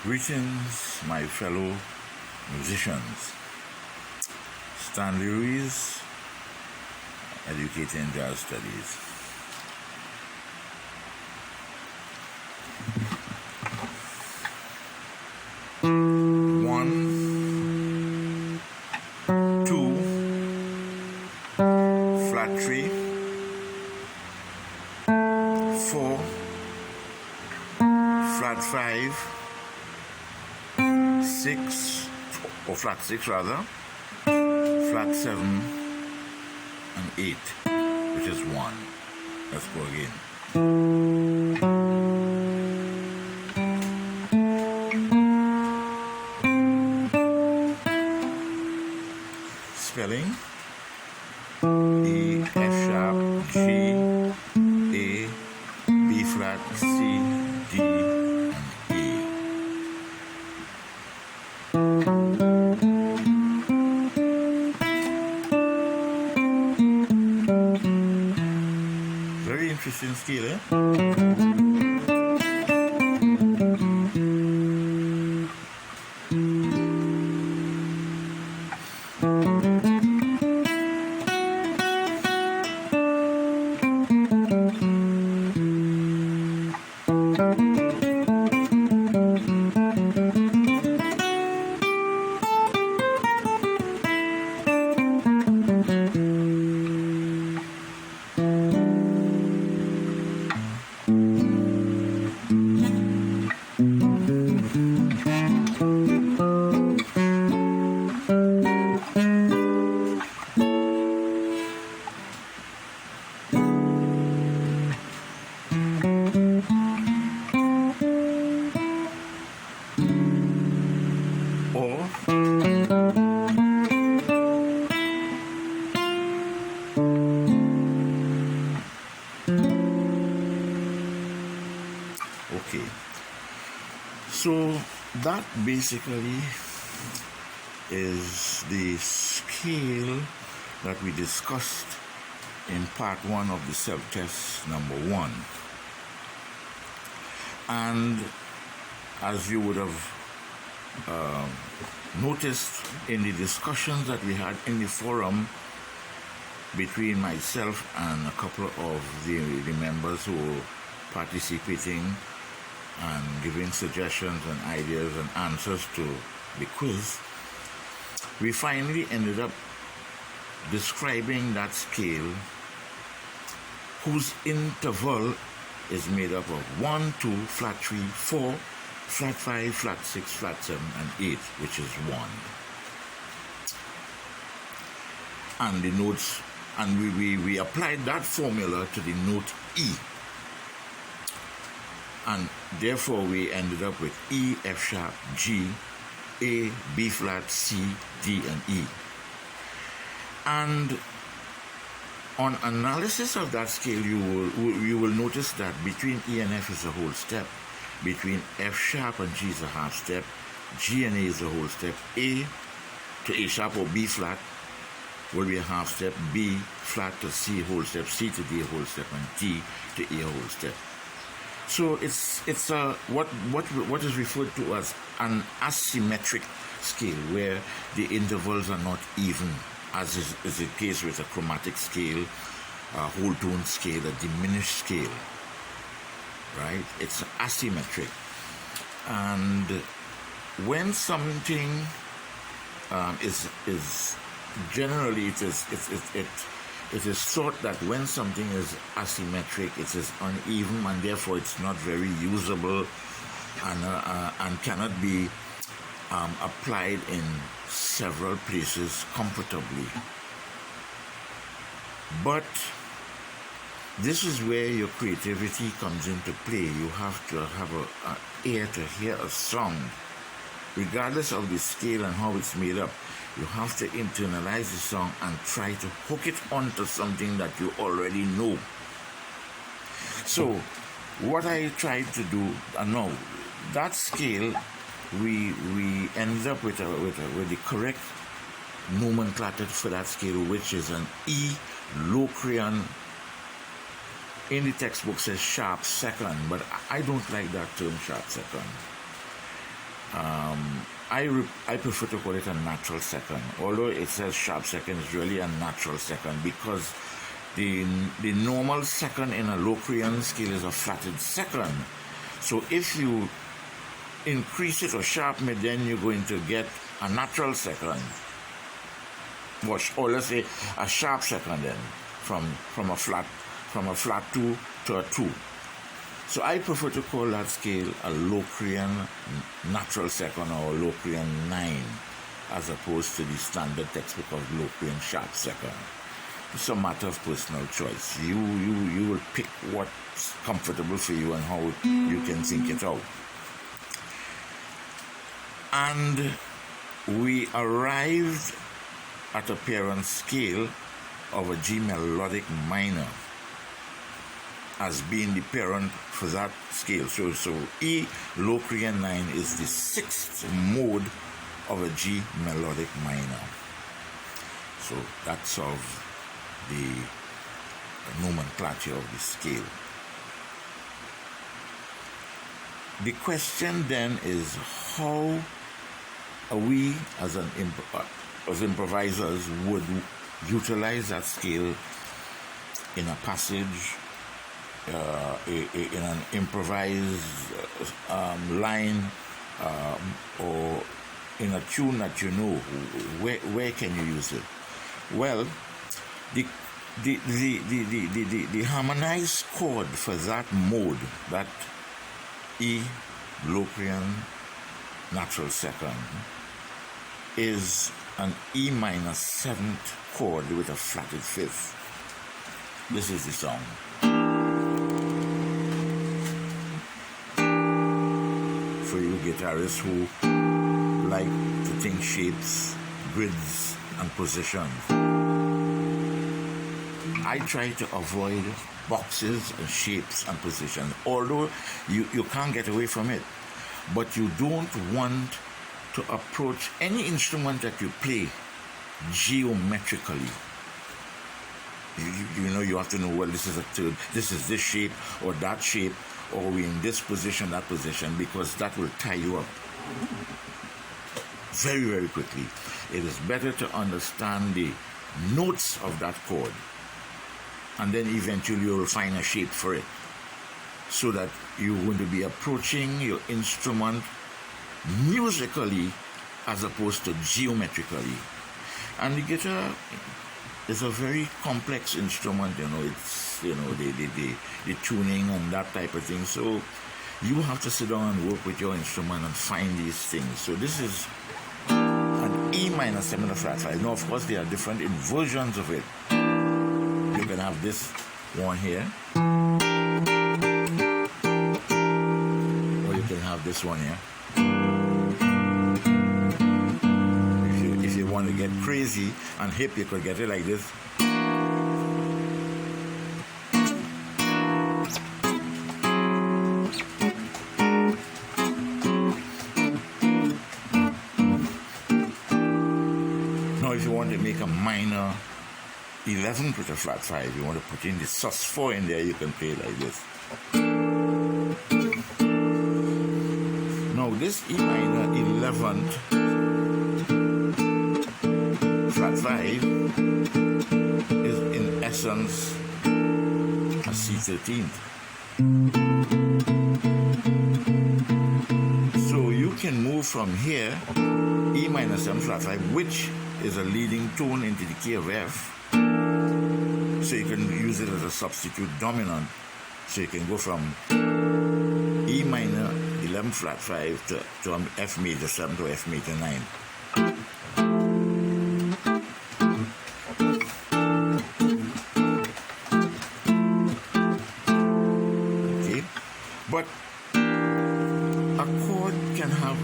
Greetings, my fellow musicians. Stanley Ruiz, educating jazz studies. One, two, flat three, four, flat five, six, or flat six rather, flat seven, and eight, which is one. Let's go again. Spelling: E, F sharp, G, A, B flat, C, D, and A. Very interesting scale, eh? Okay, so that basically is the scale that we discussed in part one of the self-test number one. And as you would have noticed in the discussions that we had in the forum between myself and a couple of the members who were participating and giving suggestions and ideas and answers to the quiz, we finally ended up describing that scale whose interval is made up of 1, 2, flat 3, 4, flat 5, flat 6, flat 7, and 8, which is 1. And the notes, and we applied that formula to the note E. And therefore we ended up with E, F sharp, G, A, B flat, C, D, and E. And on analysis of that scale, you will notice that between E and F is a whole step. Between F sharp and G is a half step. G and A is a whole step. A to A sharp or B flat will be a half step. B flat to C whole step. C to D a whole step, and D to E a whole step. So it's what is referred to as an asymmetric scale, where the intervals are not even, as is the case with a chromatic scale, a whole tone scale, a diminished scale. Right? It's asymmetric, and when something is generally it is thought that when something is asymmetric, it is uneven, and therefore it's not very usable and cannot be applied in several places comfortably. But this is where your creativity comes into play. You have to have an ear to hear a song, regardless of the scale and how it's made up. You have to internalize the song and try to hook it onto something that you already know. So, what I tried to do, now, that scale, we ended up with the correct nomenclature for that scale, which is an E Locrian. In the textbook says sharp second, but I don't like that term, sharp second. I prefer to call it a natural second, although it says sharp second. It's really a natural second because the normal second in a Locrian scale is a flatted second. So if you increase it or sharpen it, then you're going to get a natural second, or let's say a sharp second, then from a flat 2 to a 2. So I prefer to call that scale a Locrian natural second or Locrian 9, as opposed to the standard textbook of Locrian sharp second. It's a matter of personal choice. You will pick what's comfortable for you and how you can think it out. And we arrived at a parent scale of a G melodic minor as being the parent for that scale. So E Locrian 9 is the 6th mode of a G melodic minor. So that's of the nomenclature of the scale. The question then is, how we as improvisers would utilize that scale in a passage, in an improvised line, or in a tune that you know. Where can you use it? Well, the harmonized chord for that mode, that E Locrian natural second, is an E minor 7th chord with a flatted 5th. This is the song. For you guitarists who like to think shapes, grids, and positions, I try to avoid boxes and shapes and positions, although you can't get away from it. But you don't want to approach any instrument that you play geometrically. You have to know, well, this is a third, this is this shape or that shape, or we're in this position, that position, because that will tie you up very, very quickly. It is better to understand the notes of that chord, and then eventually you'll find a shape for it, so that you're going to be approaching your instrument musically as opposed to geometrically. And the guitar is a very complex instrument, it's, the tuning and that type of thing. So you have to sit down and work with your instrument and find these things. So this is an E minor 7 flat 5. Now, of course, there are different inversions of it. You can have this one here, or you can have this one here. If you want to get crazy and hip, you could get it like this. Now, if you want to make a minor 11th with a flat 5, you want to put in the sus4 in there, you can play it like this. Now, this E minor 11th flat 5 is in essence a C13th. So you can move from here, E minor 7 flat 5, which is a leading tone, into the key of F. So you can use it as a substitute dominant. So you can go from E minor 11 flat 5 to F major 7 to F major 9. Okay, but a chord can have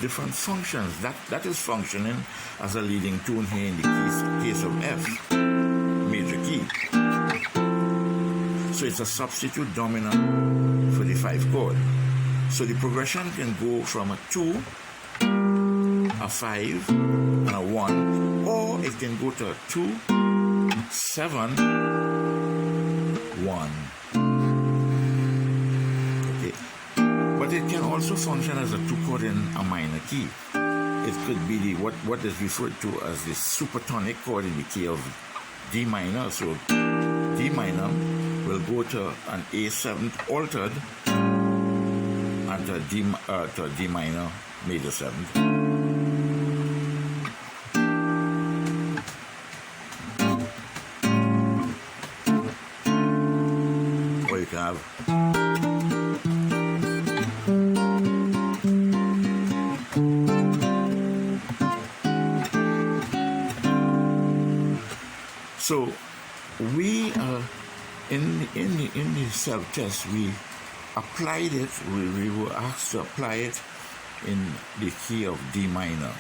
different functions. That is functioning as a leading tone here in the case of F major key. So it's a substitute dominant for the 5 chord. So the progression can go from a 2, a 5, and a 1, or it can go to a 2, 7, 1. Okay. But But it can also function as a 2 chord in a minor key. It could be what is referred to as the supertonic chord in the key of D minor. So D minor will go to an A7 altered and to a D minor major 7th. Or you can have so we in the self-test we applied it. We were asked to apply it in the key of D minor.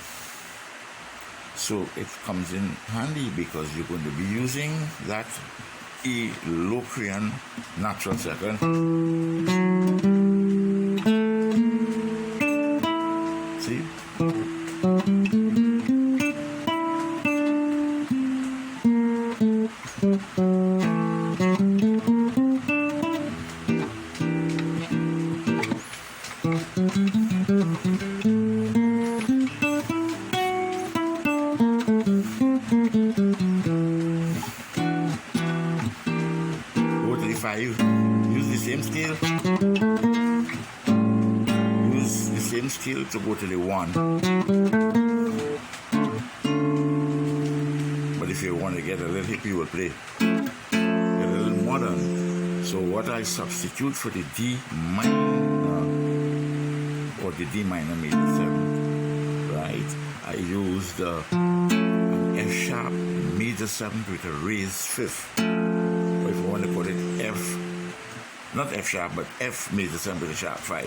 So it comes in handy because you're going to be using that E Locrian natural second. See? Use the same scale. Use the same scale to go to the 1. But if you want to get a little hippie, you will play a little modern. So what I substitute for the D minor or the D minor major 7, right? I used an F sharp major 7th with a raised 5th. If you want to put it F, not F sharp, but F major 7 with a sharp 5.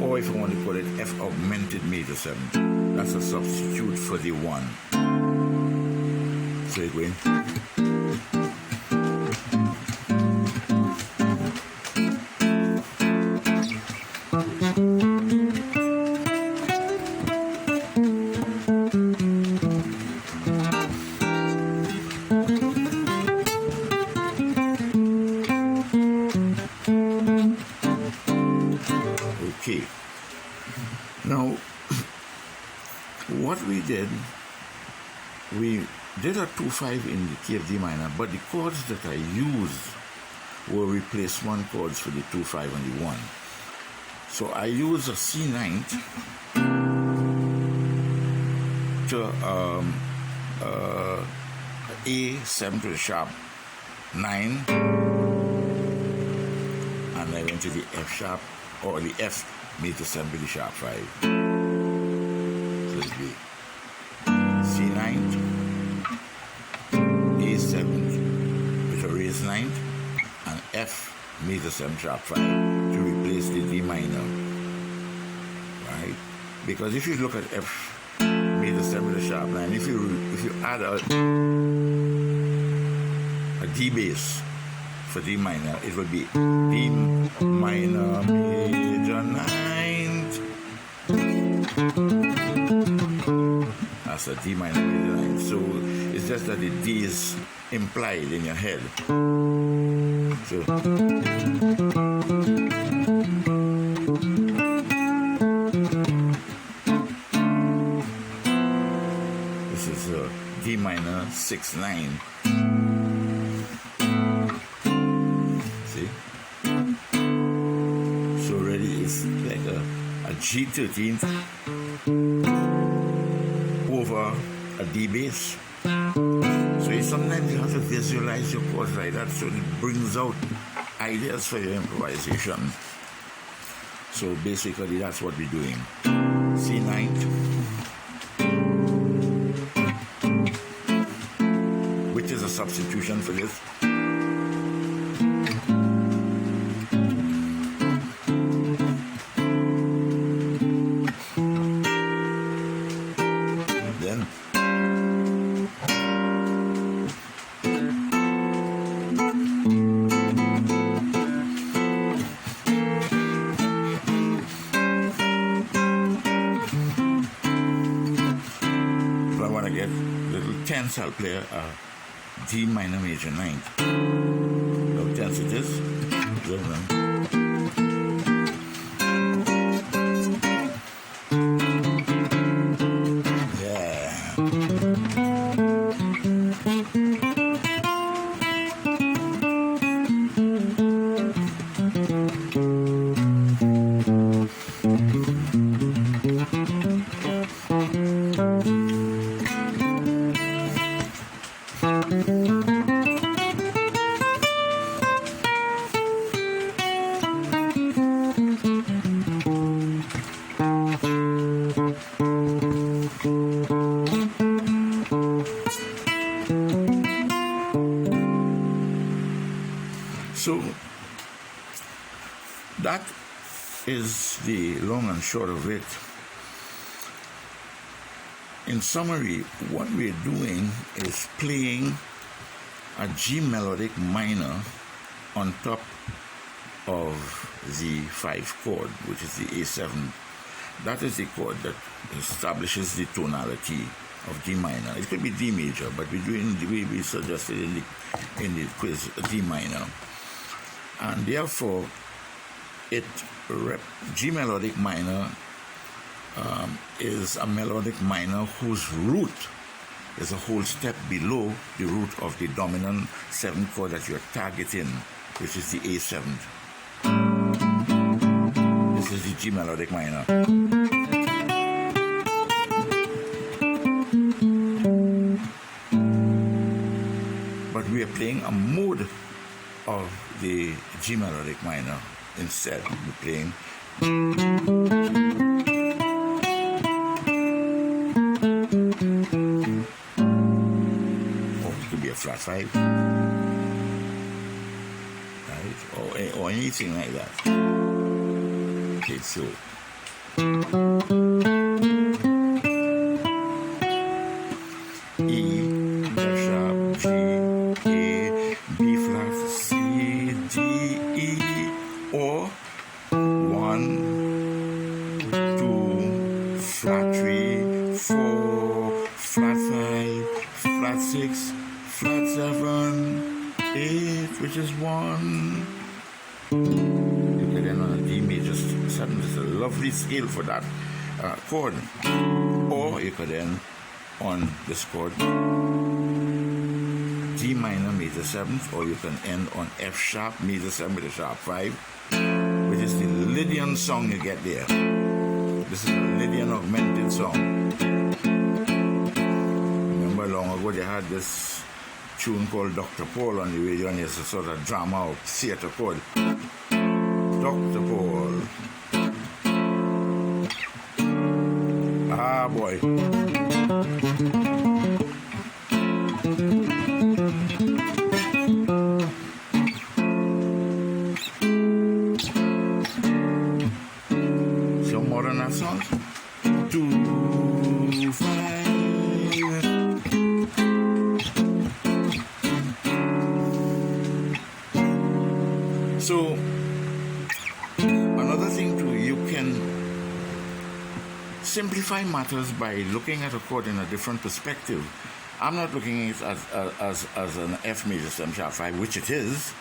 Or if you want to put it F augmented major 7, that's a substitute for the 1. So it went. Okay. Now, what we did a 2-5 in the key of D minor, but the chords that I used were replacement chords for the 2-5 and the 1. So I used a C9 to A7 to the sharp 9, and I went to the F sharp or the F major 7 to the sharp 5. So it'll be C9, A7 with a raised 9, and F major 7 sharp 5 to replace the D minor, right? Because if you look at F major 7 with a sharp 9, if you add a D bass for D minor, it would be D minor major 9th. That's a D minor major 9th. So it's just that the D is implied in your head. So this is a D minor 6-9. A G13 over a D bass. So sometimes you have to visualize your chords like that so it brings out ideas for your improvisation. So basically that's what we're doing. C9, which is a substitution for this. Get little tense, I'll play a D minor major 9. How tense it is? is the long and short of it. In summary, what we're doing is playing a G melodic minor on top of the 5 chord, which is the A7. That is the chord that establishes the tonality of D minor. It could be D major, but we suggested in the quiz D minor. And therefore, G melodic minor is a melodic minor whose root is a whole step below the root of the dominant 7 chord that you're targeting, which is the A7. This is the G melodic minor. But we are playing a mode of the G melodic minor instead. We're playing. A flat 5, right, or anything like that. Okay, so E, F sharp, G, A, B flat, C, D, E, or 1, 2, flat 3, 4, flat 5, flat 6, flat 7, 8, which is 1. You can end on a D major 7. It's a lovely scale for that chord. Or you could end on this chord D minor major 7th, or you can end on F sharp major 7 with a sharp 5, which is the Lydian song you get there. This is a Lydian augmented song. Remember long ago they had this tune called Dr. Paul on the radio, and it's a sort of drama or theater called Dr. Paul. Ah, boy. Some modern songs. 2, 5. So, another thing too, you can simplify matters by looking at a chord in a different perspective. I'm not looking at it as an F major 7 sharp 5, which it is.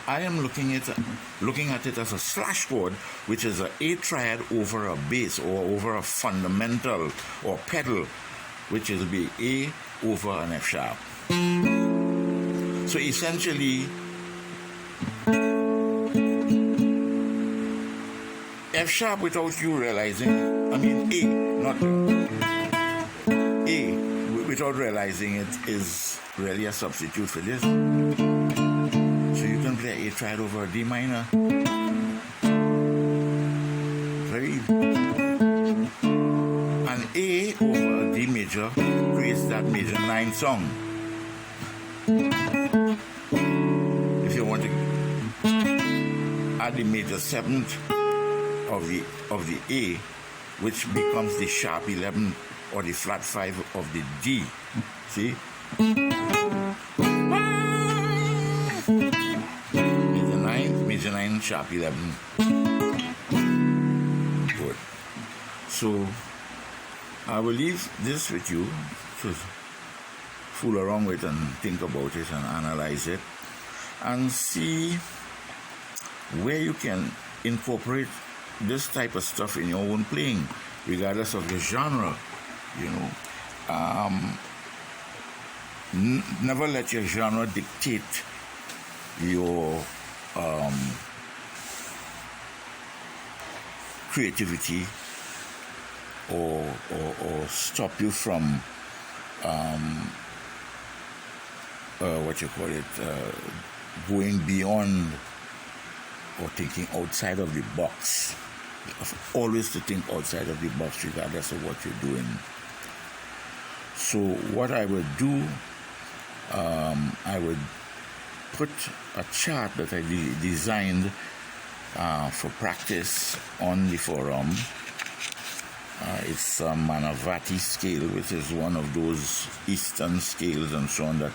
I am looking at it as a slash chord, which is an A triad over a bass or over a fundamental or pedal, which will be A over an F sharp. So essentially, F sharp without you realizing, A, not A, without realizing it is really a substitute for this. So you can play A triad over a D minor. Very easy. An A over a D major creates that major 9 song. If you want to add the major 7th of the A, which becomes the sharp 11 or the flat 5 of the D. See? Major 9, sharp 11. Good. So I will leave this with you to fool around with and think about it and analyze it and see where you can incorporate this type of stuff in your own playing, regardless of the genre. Never let your genre dictate your creativity or stop you from going beyond or thinking outside of the box. Always to think outside of the box regardless of what you're doing. So what I would do, I would put a chart that I designed for practice on the forum. It's a Manavati scale, which is one of those Eastern scales and so on that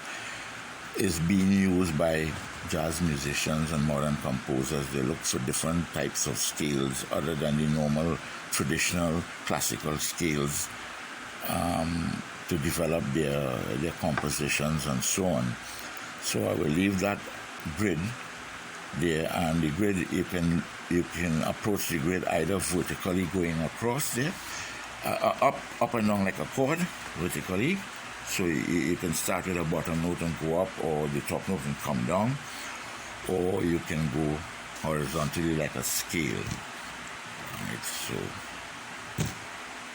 is being used by jazz musicians and modern composers. They look for different types of scales other than the normal traditional classical scales to develop their compositions and so on. So I will leave that grid there, and the grid you can approach the grid either vertically going across there, up and down like a chord vertically. So you can start with a bottom note and go up, or the top note and come down, or you can go horizontally like a scale. Right, so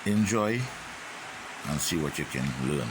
enjoy and see what you can learn.